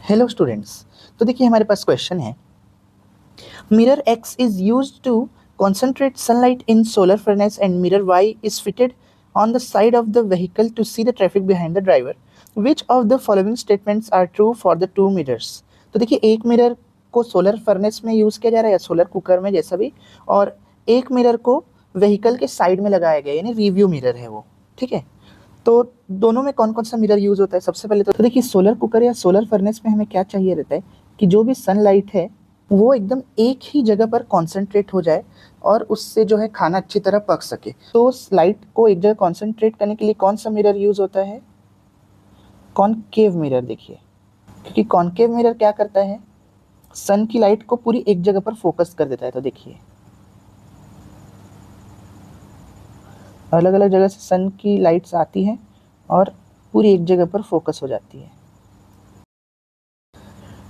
Hello students. तो देखिए हमारे पास क्वेश्चन है, mirror X is used to concentrate sunlight in solar furnace and mirror Y is fitted on the side of the vehicle to see the traffic behind the driver. Which of the following statements are true for the two mirrors? तो देखिए एक mirror को solar furnace में use किया जा रहा है या सोलर कुकर में जैसा भी, और एक मिरर को व्हीकल के साइड में लगाया गया, यानी रिव्यू मिरर है वो। ठीक है, तो दोनों में कौन कौन सा मिरर यूज़ होता है? सबसे पहले तो देखिए सोलर कुकर या सोलर फर्नेस में हमें क्या चाहिए रहता है कि जो भी सनलाइट है वो एकदम एक ही जगह पर कॉन्सेंट्रेट हो जाए और उससे जो है खाना अच्छी तरह पक सके। तो उस लाइट को एक जगह कॉन्सेंट्रेट करने के लिए कौन सा मिरर यूज़ होता है? Concave mirror. देखिए, क्योंकि कॉनकेव मिरर क्या करता है, सन की लाइट को पूरी एक जगह पर फोकस कर देता है। तो देखिए अलग अलग जगह से सन की लाइट्स आती हैं और पूरी एक जगह पर फोकस हो जाती है।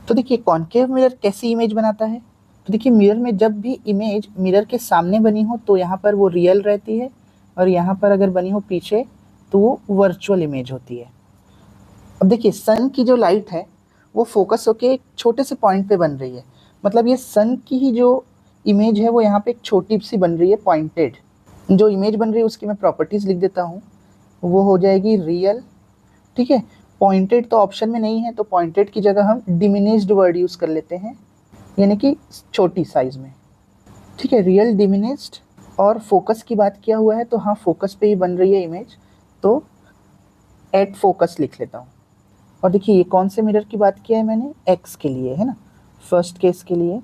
तो देखिए कॉनकेव मिरर कैसी इमेज बनाता है? तो देखिए मिरर में जब भी इमेज मिरर के सामने बनी हो तो यहाँ पर वो रियल रहती है, और यहाँ पर अगर बनी हो पीछे तो वो वर्चुअल इमेज होती है। अब देखिए सन की जो लाइट है वो फोकस होके एक छोटे से पॉइंट पे बन रही है, मतलब ये सन की ही जो इमेज है वो यहाँ पे एक छोटी सी बन रही है, पॉइंटेड। जो इमेज बन रही है उसकी मैं प्रॉपर्टीज़ लिख देता हूँ, वो हो जाएगी रियल। ठीक है, पॉइंटेड तो ऑप्शन में नहीं है, तो पॉइंटेड की जगह हम डिमिनिश्ड वर्ड यूज़ कर लेते हैं, यानी कि छोटी साइज़ में। ठीक है, रियल, डिमिनिश्ड। और फोकस की बात किया हुआ है तो हाँ फोकस पे ही बन रही है इमेज, तो एट फोकस लिख लेता हूँ। और देखिए ये कौन से मिरर की बात किया है मैंने? एक्स के लिए, है ना, फर्स्ट केस के लिए।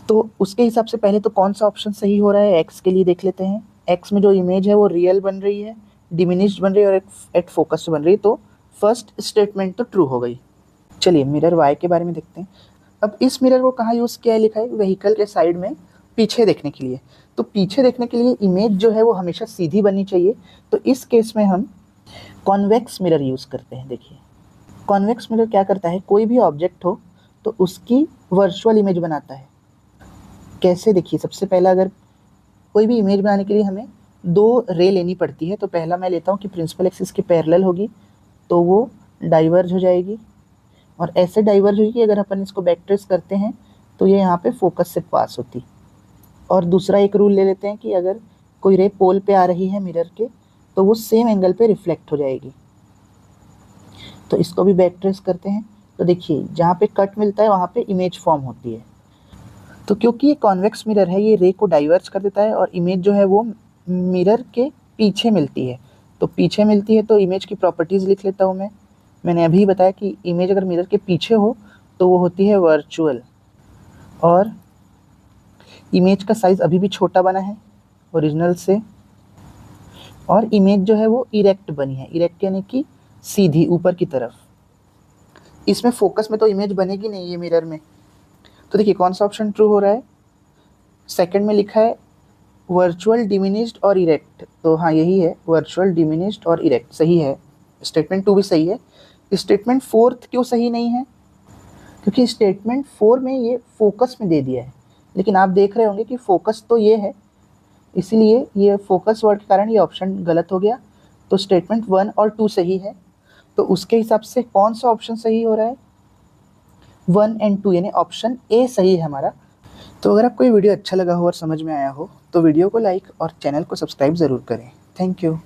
तो उसके हिसाब से पहले तो कौन सा ऑप्शन सही हो रहा है एक्स के लिए देख लेते हैं। एक्स में जो इमेज है वो रियल बन रही है, डिमिनिश्ड बन रही है और एट फोकस बन रही है, तो फर्स्ट स्टेटमेंट तो ट्रू हो गई। चलिए मिरर वाई के बारे में देखते हैं। अब इस मिरर को कहाँ यूज़ किया है? लिखा है व्हीकल के साइड में पीछे देखने के लिए। तो पीछे देखने के लिए इमेज जो है वो हमेशा सीधी बननी चाहिए, तो इस केस में हम कॉन्वेक्स मिरर यूज़ करते हैं। देखिए कॉन्वेक्स मिरर क्या करता है, कोई भी ऑब्जेक्ट हो तो उसकी वर्चुअल इमेज बनाता है। कैसे? देखिए सबसे पहला, अगर कोई भी इमेज बनाने के लिए हमें दो रे लेनी पड़ती है, तो पहला मैं लेता हूँ कि प्रिंसिपल एक्सिस के पैरेलल होगी तो वो डाइवर्ज हो जाएगी, और ऐसे डाइवर्ज हुई कि अगर अपन इसको बैक ट्रेस करते हैं तो ये यहाँ पे फोकस से पास होती। और दूसरा एक रूल ले लेते हैं कि अगर कोई रे पोल पे आ रही है मिरर के तो वो सेम एंगल पे रिफ्लेक्ट हो जाएगी। तो इसको भी बैक ट्रेस करते हैं, तो देखिए जहाँ पे कट मिलता है वहाँ पे इमेज फॉर्म होती है। तो क्योंकि ये कॉन्वेक्स मिरर है ये रे को डाइवर्ज कर देता है और इमेज जो है वो मिरर के पीछे मिलती है। तो पीछे मिलती है तो इमेज की प्रॉपर्टीज़ लिख लेता हूँ मैं। मैंने अभी बताया कि इमेज अगर मिरर के पीछे हो तो वो होती है वर्चुअल, और इमेज का साइज़ अभी भी छोटा बना है ओरिजिनल से, और इमेज जो है वो इरेक्ट बनी है। इरेक्ट यानी कि सीधी ऊपर की तरफ। इसमें फोकस में तो इमेज बनेगी नहीं ये मिरर में। तो देखिए कौन सा ऑप्शन ट्रू हो रहा है? सेकंड में लिखा है वर्चुअल, डिमिनिश्ड और इरेक्ट, तो हाँ यही है, वर्चुअल, डिमिनिश्ड और इरेक्ट सही है। स्टेटमेंट 2 भी सही है। स्टेटमेंट 4 क्यों सही नहीं है? क्योंकि स्टेटमेंट 4 में ये फोकस में दे दिया है, लेकिन आप देख रहे होंगे कि फोकस तो ये है, इसीलिए ये फोकस वर्ड के कारण ये ऑप्शन गलत हो गया। तो स्टेटमेंट 1 और 2 सही है। तो उसके हिसाब से कौन सा ऑप्शन सही हो रहा है? 1 एंड 2, यानी ऑप्शन ए सही है हमारा। तो अगर आपको ये वीडियो अच्छा लगा हो और समझ में आया हो तो वीडियो को लाइक और चैनल को सब्सक्राइब ज़रूर करें। Thank you.